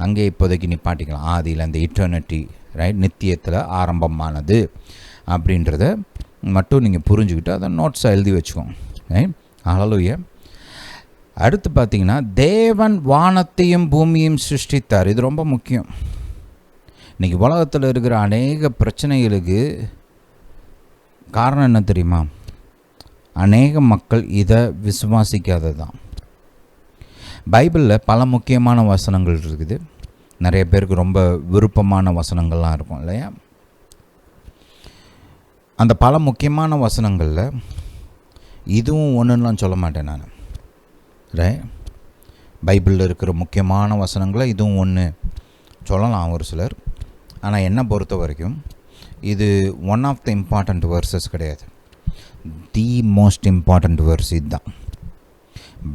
அங்கே இப்போதைக்கு நிப்பாட்டிக்கலாம். ஆதியில் அந்த இட்டர்னிட்டி, ரைட், நித்தியத்தில் ஆரம்பமானது அப்படின்றத மட்டும் நீங்கள் புரிஞ்சுக்கிட்டு அதை நோட்ஸாக எழுதி வச்சுக்கோங்க, ரைட்? ஹல்லேலூயா. அடுத்து பார்த்திங்கன்னா தேவன் வானத்தையும் பூமியையும் சிருஷ்டித்தார். இது ரொம்ப முக்கியம். இன்றைக்கி உலகத்தில் இருக்கிற அநேக பிரச்சனைகளுக்கு காரணம் என்ன தெரியுமா? அநேக மக்கள் இதை விசுவாசிக்காதது தான். பைபிளில் பல முக்கியமான வசனங்கள் இருக்குது. நிறைய பேருக்கு ரொம்ப விருப்பமான வசனங்கள்லாம் இருக்கும் இல்லையா? அந்த பல முக்கியமான வசனங்களில் இதுவும் ஒன்றுலாம் சொல்ல மாட்டேன் நான், ரைட்? பைபிளில் இருக்கிற முக்கியமான வசனங்களை இதுவும் ஒன்று சொல்லலாம் ஒரு சிலர். ஆனால் என்னை பொறுத்த வரைக்கும் இது one of the important verses கிடையாது. தி மோஸ்ட் இம்பார்ட்டண்ட் வேர்ஸ் இதுதான்.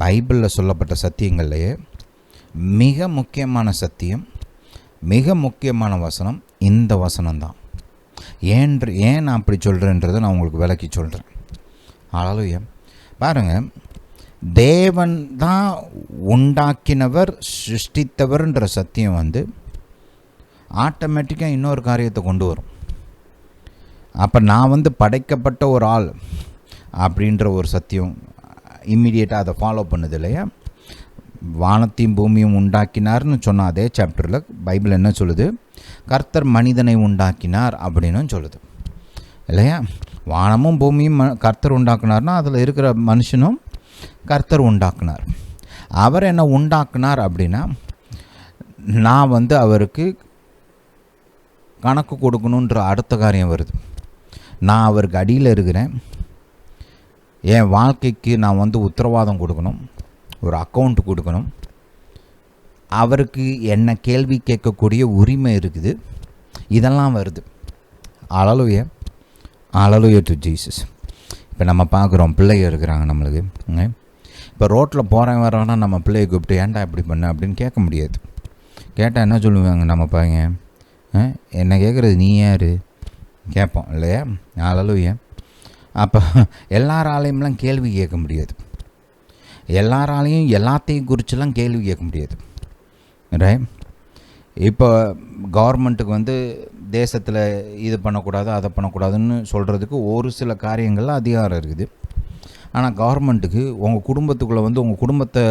பைபிளில் சொல்லப்பட்ட சத்தியங்கள்லேயே மிக முக்கியமான சத்தியம், மிக முக்கியமான வசனம் இந்த வசனம்தான். ஏன் நான் அப்படி சொல்கிறேன்றதை நான் உங்களுக்கு விளக்கி சொல்கிறேன். ஹல்லேலூயா. பாருங்கள், தேவன் தான் உண்டாக்கினவர், சிருஷ்டித்தவர்ன்ற சத்தியம் வந்து ஆட்டோமேட்டிக்காக இன்னொரு காரியத்தை கொண்டு வரும். அப்போ நான் வந்து படைக்கப்பட்ட ஒரு ஆள் அப்படின்ற ஒரு சத்தியம் இம்மிடியேட்டாக அதை ஃபாலோ பண்ணுது இல்லையா? வானத்தையும் பூமியும் உண்டாக்கினார்னு சொன்ன அதே சாப்டரில் பைபிள் என்ன சொல்லுது? கர்த்தர் மனிதனை உண்டாக்கினார் அப்படின்னு சொல்லுது இல்லையா? வானமும் பூமியும் கர்த்தர் உண்டாக்குனார்னா அதில் இருக்கிற மனுஷனும் கர்த்தர் உண்டாக்குனார். அவர் என்ன உண்டாக்குனார் அப்படின்னா, நான் வந்து அவருக்கு கணக்கு கொடுக்கணுன்ற அடுத்த காரியம் வருது. நான் அவருக்கு அடியில் இருக்கிறேன். என் வாழ்க்கைக்கு நான் வந்து உத்தரவாதம் கொடுக்கணும், ஒரு அக்கௌண்ட் கொடுக்கணும். அவருக்கு என்ன கேள்வி கேட்கக்கூடிய உரிமை இருக்குது. இதெல்லாம் வருது. ஹல்லேலூயா. Hallelujah to Jesus. இப்போ நம்ம பார்க்குறோம், பிள்ளைங்க இருக்கிறாங்க நம்மளுக்கு. இப்போ ரோட்டில் போகிறேன் வரோன்னா நம்ம பிள்ளையை கூப்பிட்டு ஏன்டா இப்படி பண்ண அப்படின்னு கேட்க முடியாது. கேட்டால் என்ன சொல்லுவாங்க நம்ம பையன்? என்ன கேட்குறது, நீ யார் கேட்போம் இல்லையா? ஹல்லேலூயா. அப்போ எல்லாராலையும்லாம் கேள்வி கேட்க முடியாது. எல்லாராலையும் எல்லாத்தையும் குறிச்செல்லாம் கேள்வி கேட்க முடியாது, ரைட்? இப்போ கவர்மெண்ட்டுக்கு வந்து தேசத்தில் இது பண்ணக்கூடாது அதை பண்ணக்கூடாதுன்னு சொல்கிறதுக்கு ஒரு சில காரியங்களில் அதிகாரம் இருக்குது. ஆனால் கவர்மெண்ட்டுக்கு உங்கள் குடும்பத்துக்குள்ளே வந்து உங்கள் குடும்பத்தை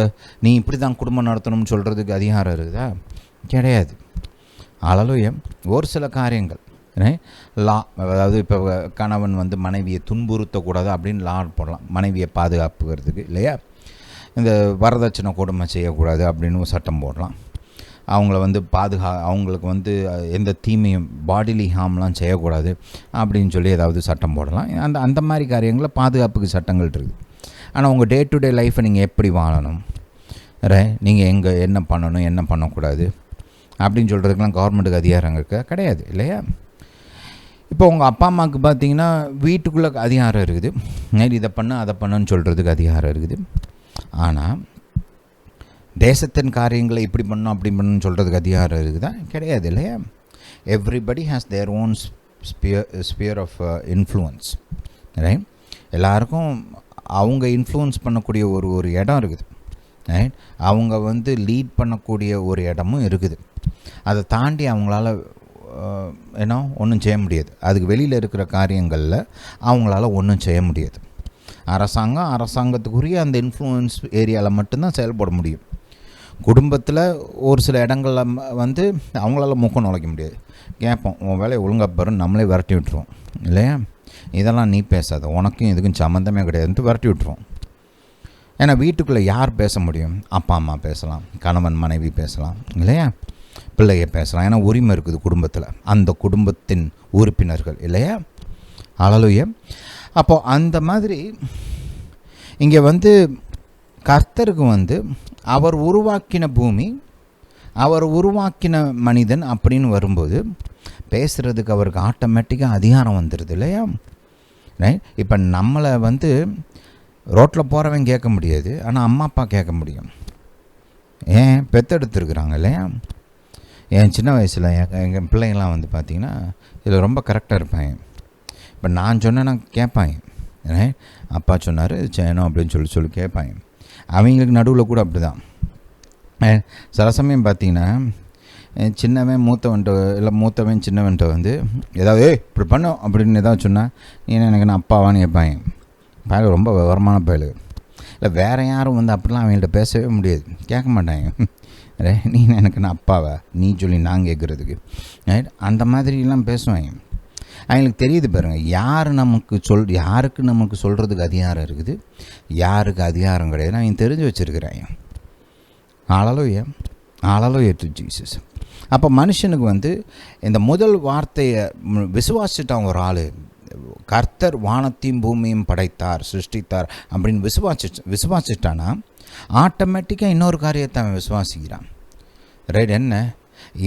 நீ இப்படி தான் குடும்பம் நடத்தணும்னு சொல்கிறதுக்கு அதிகாரம் இருக்குதா? கிடையாது. ஹல்லேலூயா. ஒரு சில காரியங்கள் லா, அதாவது இப்போ கணவன் வந்து மனைவியை துன்புறுத்தக்கூடாது அப்படின்னு லா போடலாம், மனைவியை பாதுகாப்புக்கிறதுக்கு இல்லையா. இந்த வரதட்சணை கொடுமை செய்யக்கூடாது அப்படின்னு சட்டம் போடலாம். அவங்கள வந்து அவங்களுக்கு வந்து எந்த தீமையும் பாடிலி ஹார்ம்லாம் செய்யக்கூடாது அப்படின்னு சொல்லி ஏதாவது சட்டம் போடலாம். அந்த மாதிரி காரியங்களில் பாதுகாப்புக்கு சட்டங்கள் இருக்குது. ஆனால் உங்கள் டே டு டே லைஃப்பை நீங்கள் எப்படி வாழணும், நீங்கள் எங்கே என்ன பண்ணணும் என்ன பண்ணக்கூடாது அப்படின்னு சொல்கிறதுக்கெலாம் கவர்மெண்ட்டுக்கு அதிகாரம் கிடையாது இல்லையா. இப்போ உங்கள் அப்பா அம்மாவுக்கு பார்த்தீங்கன்னா வீட்டுக்குள்ளே அதிகாரம் இருக்குது, இதை பண்ணு அதை பண்ணுன்னு சொல்கிறதுக்கு அதிகாரம் இருக்குது. ஆனால் தேசத்தின் காரியங்களை இப்படி பண்ணணும் அப்படி பண்ணணும்னு சொல்கிறதுக்கு அதிகாரம் இருக்குதா? கிடையாது இல்லையா. Everybody has their own sphere of influence. Right. எல்லாருக்கும் அவங்க இன்ஃப்ளூயன்ஸ் பண்ணக்கூடிய ஒரு இடம் இருக்குது. ரைட். அவங்க வந்து லீட் பண்ணக்கூடிய ஒரு இடமும் இருக்குது. அதை தாண்டி அவங்களால ஒன்றும் செய்ய முடியாது. அதுக்கு வெளியில் இருக்கிற காரியங்களில் அவங்களால ஒன்றும் செய்ய முடியாது. அரசாங்கத்துக்குரிய அந்த இன்ஃப்ளூயன்ஸ் ஏரியாவில் மட்டும்தான் செயல்பட முடியும். குடும்பத்தில் ஒரு சில இடங்களில் வந்து அவங்களால மூக்கம் நுழைக்க முடியாது. கேட்போம், உன் வேலையை ஒழுங்காக பாருன்னு நம்மளே விரட்டி விட்டுருவோம் இல்லையா. இதெல்லாம் நீ பேசாத, உனக்கும் இதுக்கும் சம்மந்தமே கிடையாதுன்ட்டு விரட்டி விட்டுருவோம். ஏன்னா வீட்டுக்குள்ளே யார் பேச முடியும்? அப்பா அம்மா பேசலாம், கணவன் மனைவி பேசலாம் இல்லையா, பிள்ளைய பேசலாம். ஏன்னா உரிமை இருக்குது குடும்பத்தில், அந்த குடும்பத்தின் உறுப்பினர்கள் இல்லையா. ஹல்லேலூயா. அப்போது அந்த மாதிரி இங்கே வந்து கர்த்தருக்கு வந்து அவர் உருவாக்கின பூமி, அவர் உருவாக்கின மனிதன் அப்படின்னு வரும்போது பேசுகிறதுக்கு அவருக்கு ஆட்டோமேட்டிக்காக அதிகாரம் வந்துடுது இல்லையா. ரைட். இப்போ நம்மளை வந்து ரோட்டில் போகிறவன் கேட்க முடியாது, ஆனால் அம்மா அப்பா கேட்க முடியும். ஏன் பெத்தெடுத்துருக்குறாங்க இல்லையா. என் சின்ன வயசில் எங்கள் பிள்ளைங்கள்லாம் வந்து பார்த்திங்கன்னா இதில் ரொம்ப கரெக்டாக இருப்பாங்க. இப்போ நான் சொன்னேன்னா கேட்பாங்க, அப்பா சொன்னார் செய்யணும் அப்படின்னு சொல்லி கேட்பாங்க. அவங்களுக்கு நடுவில் கூட அப்படி தான். சில சமயம் பார்த்திங்கன்னா சின்னவன் மூத்தவன்ட்ட இல்லை மூத்தவன் சின்னவன்ட்ட வந்து ஏதாவது இப்படி பண்ணோம் அப்படின்னு ஏதாவது சொன்னால் நீ எனக்கு நான் அப்பாவான்னு கேட்பாங்க. பயல் ரொம்ப விவரமான பயல் இல்லை, வேறு யாரும் வந்து அப்படிலாம் அவங்கள்ட்ட பேசவே முடியாது, கேட்க மாட்டாங்க. நீ எனக்கு நான் அப்பாவா நீ சொல்லி நான் கேட்குறதுக்கு. அந்த மாதிரிலாம் பேசுவாங்க. அவங்களுக்கு தெரியுது பாருங்கள், யாருக்கு நமக்கு சொல்கிறதுக்கு அதிகாரம் இருக்குது, யாருக்கு அதிகாரம் கிடையாது, அவங்க தெரிஞ்சு வச்சுருக்கிறாங்க. ஹல்லேலூயா டு ஜீசஸ். அப்போ மனுஷனுக்கு வந்து இந்த முதல் வார்த்தையை விசுவாசிட்டான் ஒரு ஆள், கர்த்தர் வானத்தையும் பூமியும் படைத்தார் சிருஷ்டித்தார் அப்படின்னு விசுவாசிட்டானா ஆட்டோமேட்டிக்காக இன்னொரு காரியத்தை அவன் விசுவாசிக்கிறான். ரைட். என்ன?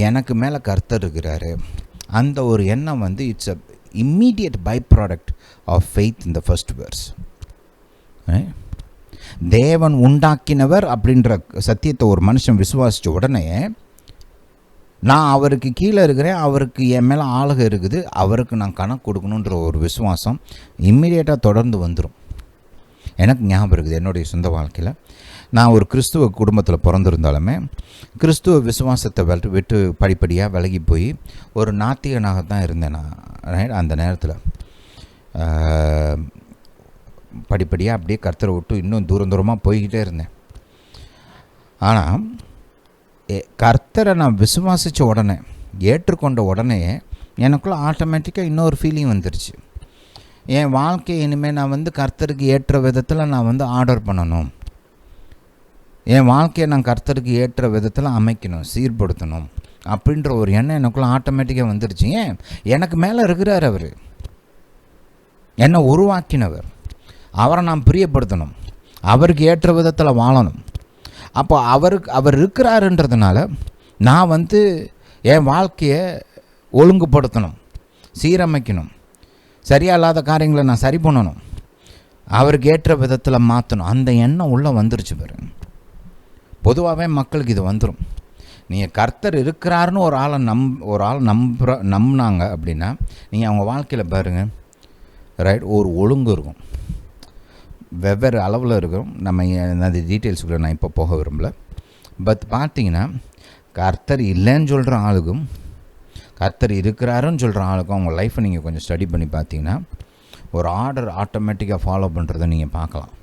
எனக்கு மேலே கர்த்தர் இருக்கிறாரு. அந்த ஒரு எண்ணம் வந்து it's a immediate by product of faith in the first verse. தேவன் உண்டாக்கினவர் அப்படின்ற சத்தியத்தை ஒரு மனுஷன் விசுவாசித்த உடனே நான் அவருக்கு கீழே இருக்கிறேன், அவருக்கு என் மேலே ஆளுகை இருக்குது, அவருக்கு நான் கணக்கு கொடுக்கணுன்ற ஒரு விசுவாசம் இம்மீடியட்டாக தொடர்ந்து வந்துடும். எனக்கு ஞாபகம் இருக்குது, என்னுடைய சொந்த வாழ்க்கையில் நான் ஒரு கிறிஸ்துவ குடும்பத்தில் பிறந்திருந்தாலுமே கிறிஸ்துவ விசுவாசத்தை விட்டு படிப்படியாக விலகி போய் ஒரு நாத்திகனாகத்தான் இருந்தேன் நான். அந்த நேரத்தில் படிப்படியாக அப்படியே கர்த்தரை விட்டு இன்னும் தூரமாக போய்கிட்டே இருந்தேன். ஆனால் கர்த்தரை நான் விசுவாசித்த உடனே, ஏற்றுக்கொண்ட உடனே எனக்குள்ளே ஆட்டோமேட்டிக்காக இன்னொரு ஃபீலிங் வந்துருச்சு. என் வாழ்க்கையை இனிமேல் நான் வந்து கர்த்தருக்கு ஏற்ற விதத்தில் நான் வந்து ஆர்டர் பண்ணணும், என் வாழ்க்கையை நான் கர்த்தருக்கு ஏற்ற விதத்தில் அமைக்கணும், சீர்படுத்தணும் அப்படின்ற ஒரு எண்ணம் எனக்குள்ளே ஆட்டோமேட்டிக்காக வந்துருச்சு. ஏன்? எனக்கு மேலே இருக்கிறார் அவர், என்னை உருவாக்கினவர், அவரை நான் பிரியப்படுத்தணும், அவருக்கு ஏற்ற விதத்தில் வாழணும். அப்போ அவர் இருக்கிறாருன்றதுனால நான் வந்து என் வாழ்க்கையை ஒழுங்குபடுத்தணும், சீரமைக்கணும், சரியாக இல்லாத காரியங்களை நான் சரி பண்ணணும், அவருக்கு ஏற்ற விதத்தில் மாற்றணும். அந்த எண்ணம் உள்ளே வந்துருச்சு பாருங்க. பொதுவாகவே மக்களுக்கு இது வந்துடும். நீங்கள் கர்த்தர் இருக்கிறாருன்னு ஒரு ஆள் நம்பினாங்க அப்படின்னா நீங்கள் அவங்க வாழ்க்கையில் பாருங்கள், ரைட், ஒரு ஒழுங்கு இருக்கும், வெவ்வேறு அளவில் இருக்கும். நம்ம அந்த டீட்டெயில்ஸுக்குள்ள நான் இப்போ போக விரும்பல. பட் பார்த்தீங்கன்னா கர்த்தர் இல்லைன்னு சொல்கிற ஆளுக்கும் கர்த்தர் இருக்கிறாருன்னு சொல்கிற ஆளுக்கும் அவங்க லைஃப்பை நீங்கள் கொஞ்சம் ஸ்டடி பண்ணி பார்த்தீங்கன்னா ஒரு ஆர்டர் ஆட்டோமேட்டிக்காக ஃபாலோ பண்ணுறதை நீங்கள் பார்க்கலாம்.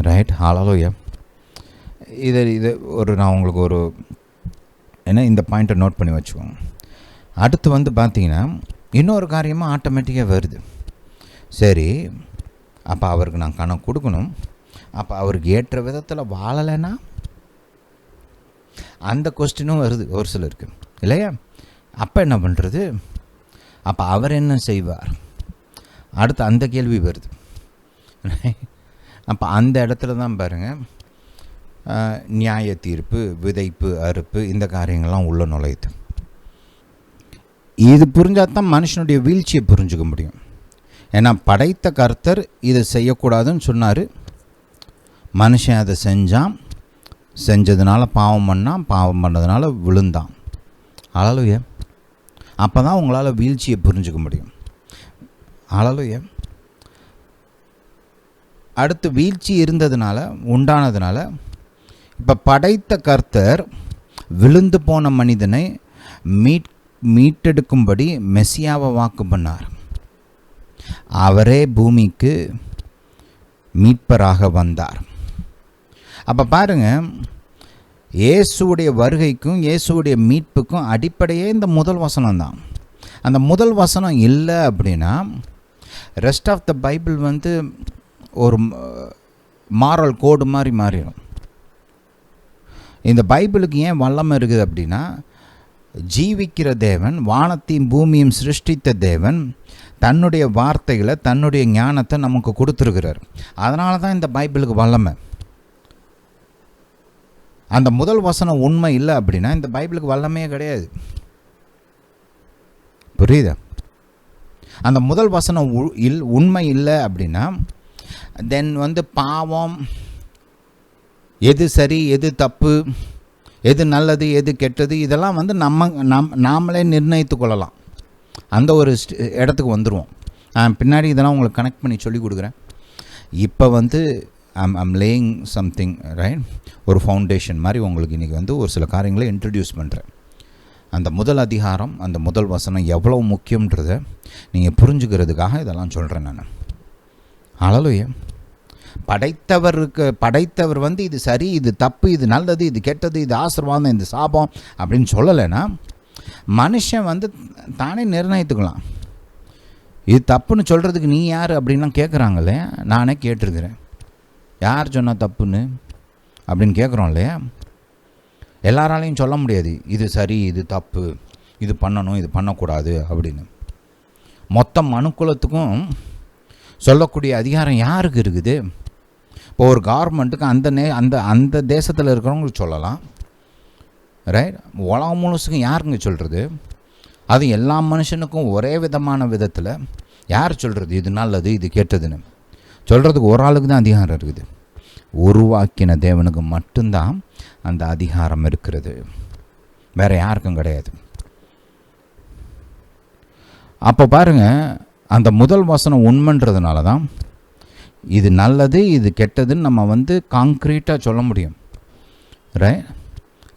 ரைட், ஹல்லேலூயா. இது நான் உங்களுக்கு ஒரு இந்த பாயிண்ட்டை நோட் பண்ணி வச்சுக்கோங்க. அடுத்து பார்த்தீங்கன்னா இன்னொரு காரியமாக ஆட்டோமேட்டிக்காக வருது. சரி, அப்போ அவருக்கு நான் கணக்கு கொடுக்கணும். அப்போ அவருக்கு ஏற்ற விதத்தில் வாழலைன்னா அந்த கொஸ்டினும் வருது ஒரு சிலருக்கு இல்லையா? அப்போ என்ன பண்ணுறது? அப்போ அவர் என்ன செய்வார்? அடுத்து அந்த கேள்வி வருது. அப்போ அந்த இடத்துல தான் பாருங்கள் நியாய தீர்ப்பு, விதைப்பு, அறுப்பு, இந்த காரியங்கள்லாம் உள்ள நுழையுது. இது புரிஞ்சால் தான் மனுஷனுடைய வீழ்ச்சியை புரிஞ்சுக்க முடியும். ஏன்னா படைத்த கர்த்தர் இதை செய்யக்கூடாதுன்னு சொன்னார். மனுஷன் அதை செஞ்சதுனால பாவம் பண்ணான், பாவம் பண்ணதுனால விழுந்தான். ஹல்லேலூயா. அப்போ தான் உங்களால் வீழ்ச்சியை புரிஞ்சுக்க முடியும். ஹல்லேலூயா. அடுத்து வீழ்ச்சி உண்டானதுனால இப்போ படைத்த கர்த்தர் விழுந்து போன மனிதனை மீட்டெடுக்கும்படி மெசியாவை வாக்கு பண்ணார். அவரே பூமிக்கு மீட்பராக வந்தார். அப்போ பாருங்கள், இயேசுடைய வருகைக்கும் இயேசுடைய மீட்புக்கும் அடிப்படையே இந்த முதல் வசனம் தான். அந்த முதல் வசனம் இல்லை அப்படின்னா ரெஸ்ட் ஆஃப் த பைபிள் ஒரு மாரல் கோடு மாதிரி மாறிடும். இந்த பைபிளுக்கு ஏன் வல்லமை இருக்குது அப்படின்னா, ஜீவிக்கிற தேவன், வானத்தையும் பூமியும் சிருஷ்டித்த தேவன் தன்னுடைய வார்த்தைகளை, தன்னுடைய ஞானத்தை நமக்கு கொடுத்துருக்கிறார். அதனால தான் இந்த பைபிளுக்கு வல்லமை. அந்த முதல் வசனம் உண்மை இல்லை அப்படின்னா இந்த பைபிளுக்கு வல்லமையே கிடையாது. புரியுதா? அந்த முதல் வசனம் உண்மை இல்லை அப்படின்னா தென் பாவம், எது சரி எது தப்பு, எது நல்லது எது கெட்டது, இதெல்லாம் நாமளே நிர்ணயித்து கொள்ளலாம். அந்த ஒரு இடத்துக்கு வந்துடுவோம். நான் பின்னாடி இதெல்லாம் உங்களுக்கு கனெக்ட் பண்ணி சொல்லி கொடுக்குறேன். இப்போ ஐம் லேயிங் சம்திங் ரைட், ஒரு ஃபவுண்டேஷன் மாதிரி உங்களுக்கு இன்றைக்கி ஒரு சில காரியங்களை இன்ட்ரடியூஸ் பண்ணுறேன். அந்த முதல் அதிகாரம், அந்த முதல் வசனம் எவ்வளோ முக்கியன்றதை நீங்கள் புரிஞ்சுக்கிறதுக்காக இதெல்லாம் சொல்கிறேன் நான். ஹல்லேலூயா. படைத்தவர் இது சரி இது தப்பு, இது நல்லது இது கெட்டது, இது ஆசீர்வாதம் இது சாபம் அப்படின்னு சொல்லலைன்னா மனுஷன் தானே நிர்ணயித்துக்கலாம். இது தப்புன்னு சொல்கிறதுக்கு நீ யார் அப்படின்லாம் கேட்குறாங்களே. நானே கேட்டிருக்கிறேன், யார் சொன்னால் தப்புன்னு அப்படின்னு கேட்குறோம் இல்லையா? எல்லாராலையும் சொல்ல முடியாது இது சரி இது தப்பு, இது பண்ணணும் இது பண்ணக்கூடாது அப்படின்னு. மொத்த மனுக்குலத்துக்கும் சொல்லக்கூடிய அதிகாரம் யாருக்கு இருக்குது? இப்போ ஒரு கவர்மெண்ட்டுக்கு அந்த தேசத்தில் இருக்கிறவங்களுக்கு சொல்லலாம், ரைட்? உலகம் முழுசுக்கும் யாருங்க சொல்கிறது? அது எல்லா மனுஷனுக்கும் ஒரே விதமான விதத்தில் யார் சொல்கிறது இது நல்லது இது கெட்டதுன்னு? சொல்கிறதுக்கு ஒரு ஆளுக்கு தான் அதிகாரம் இருக்குது. உருவாக்கின தேவனுக்கு மட்டும்தான் அந்த அதிகாரம் இருக்கிறது, வேறு யாருக்கும் கிடையாது. அப்போ பாருங்கள், அந்த முதல் வசனம் உண்மைன்றதுனால தான் இது நல்லது இது கெட்டதுன்னு நம்ம காங்க்ரீட்டாக சொல்ல முடியும், ரைட்?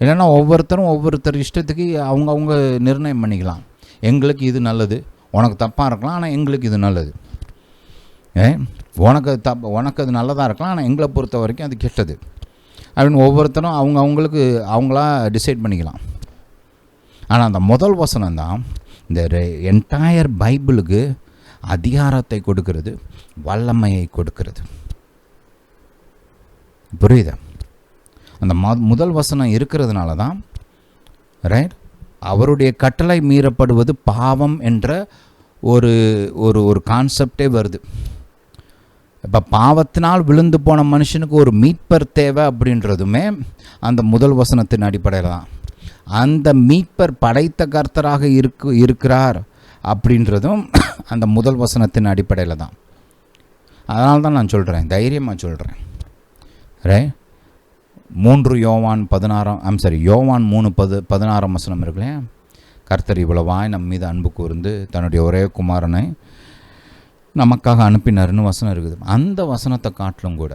இல்லைன்னா ஒவ்வொருத்தர் இஷ்டத்துக்கு அவங்க நிர்ணயம் பண்ணிக்கலாம். எங்களுக்கு இது நல்லது, உனக்கு தப்பாக இருக்கலாம், ஆனால் எங்களுக்கு இது நல்லது. உனக்கு அது நல்லதாக இருக்கலாம், ஆனால் எங்களை பொறுத்த வரைக்கும் அது கெட்டது அப்படின்னு ஒவ்வொருத்தரும் அவங்களா டிசைட் பண்ணிக்கலாம். ஆனால் அந்த முதல் வசனம் தான் இந்த என்டையர் பைபிளுக்கு அதிகாரத்தை கொடுக்கிறது, வல்லமையை கொடுக்கிறது. புரியுதா? அந்த முதல் வசனம் இருக்கிறதுனால தான் ரைட் அவருடைய கட்டளை மீறப்படுவது பாவம் என்ற ஒரு கான்செப்டே வருது. இப்போ பாவத்தினால் விழுந்து போன மனுஷனுக்கு ஒரு மீட்பர் தேவை அப்படின்றதுமே அந்த முதல் வசனத்தின் அடிப்படையில் தான். அந்த மீட்பர் படைத்த கர்த்தராக இருக்கிறார் அப்படின்றதும் அந்த முதல் வசனத்தின் அடிப்படையில் தான். அதனால தான் நான் சொல்கிறேன், தைரியமாக சொல்கிறேன், ரைட்? 3 யோவான் 3:16 வசனம் இருக்குல்லையா? கர்த்தர் இவ்வளவாய் நம் மீது அன்பு கூர்ந்து தன்னுடைய ஒரே குமாரனை நமக்காக அனுப்பினார்னு வசனம் இருக்குது. அந்த வசனத்தை காட்டிலும் கூட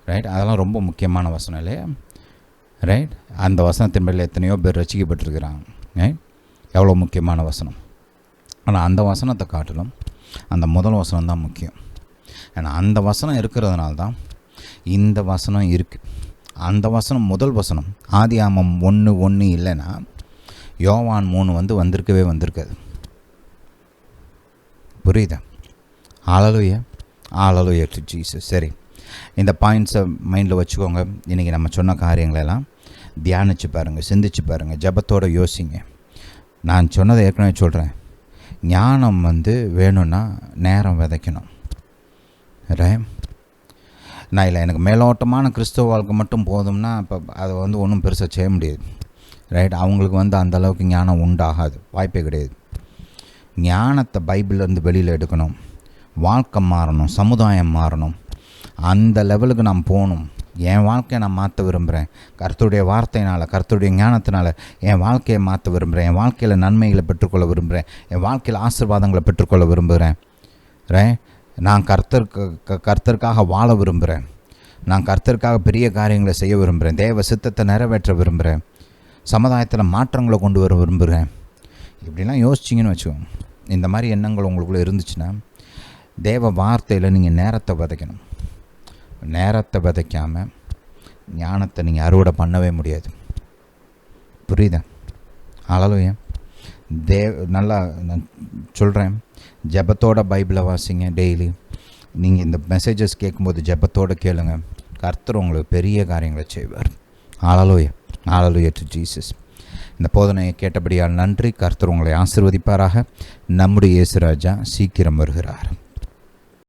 ரைட், அதெல்லாம் ரொம்ப முக்கியமான வசனம் இல்லையா? ரைட், அந்த வசனத்தின் மேலே எத்தனையோ பேர் ரசிக்கப்பட்டிருக்கிறாங்க. ரைட், எவ்வளோ முக்கியமான வசனம். ஆனால் அந்த வசனத்தை காட்டிலும் அந்த முதல் வசனம் தான் முக்கியம். ஏன்னா அந்த வசனம் இருக்கிறதுனால தான் இந்த வசனம் இருக்குது. அந்த வசனம் முதல் வசனம் ஆதியாகமம் 1:1 இல்லைன்னா யோவான் 3 வந்திருக்கவே வந்திருக்காது. புரியுதா? ஹல்லேலூயா, ஹல்லேலூயா டு ஜீசஸ். சரி, இந்த பாயிண்ட்ஸை மைண்டில் வச்சுக்கோங்க. இன்றைக்கி நம்ம சொன்ன காரியங்களெல்லாம் தியானித்து பாருங்கள், சிந்திச்சு பாருங்கள், ஜபத்தோடு யோசிங்க. நான் சொன்னதை ஏற்கனவே சொல்கிறேன், ஞானம் வேணும்னா நேரம் விதைக்கணும். நான் இல்லை எனக்கு மேலோட்டமான கிறிஸ்தவ வாழ்க்கை மட்டும் போதும்னா அப்போ அதை ஒன்றும் பெருசாக செய்ய முடியாது. ரைட்? அவங்களுக்கு அந்தளவுக்கு ஞானம் உண்டாகாது, வாய்ப்பே கிடையாது. ஞானத்தை பைபிள்லேருந்து வெளியில் எடுக்கணும், வாழ்க்கை மாறணும், சமுதாயம் மாறணும், அந்த லெவலுக்கு நான் போகணும். என் வாழ்க்கையை நான் மாற்ற விரும்புகிறேன். கர்த்தருடைய வார்த்தையினால், கர்த்தருடைய ஞானத்தினால் என் வாழ்க்கையை மாற்ற விரும்புகிறேன். என் வாழ்க்கையில் நன்மைகளை பெற்றுக்கொள்ள விரும்புகிறேன். என் வாழ்க்கையில் ஆசீர்வாதங்களை பெற்றுக்கொள்ள விரும்புகிறேன். நான் கர்த்தருக்காக வாழ விரும்புகிறேன். நான் கர்த்தருக்காக பெரிய காரியங்களை செய்ய விரும்புகிறேன். தேவ சித்தத்தை நிறைவேற்ற விரும்புகிறேன். சமுதாயத்தில் மாற்றங்களை கொண்டு வர விரும்புகிறேன். இப்படிலாம் யோசிச்சிங்கன்னு வச்சுக்கோங்க. இந்த மாதிரி எண்ணங்கள் உங்களுக்குள்ளே இருந்துச்சுன்னா தேவ வார்த்தையில் நீங்கள் நேரத்தை விதைக்கணும். நேரத்தை விதைக்காமல் ஞானத்தை நீங்கள் அறுவடை பண்ணவே முடியாது. புரியுதா? ஹல்லேலூயா. நல்லா நான் சொல்கிறேன், ஜெபத்தோட பைபிளை வாசிங்க டெய்லி. நீங்கள் இந்த மெசேஜஸ் கேட்கும்போது ஜெபத்தோடு கேளுங்க. கர்த்தர் உங்களுக்கு பெரிய காரியங்களை செய்வார். ஹல்லேலூயா, ஹல்லேலூயா டு ஜீசஸ். இந்த போதனையை கேட்டபடியால் நன்றி. கர்த்தர் உங்களை ஆசீர்வதிப்பாராக. நம்முடைய இயேசு ராஜா சீக்கிரம் வருகிறார்.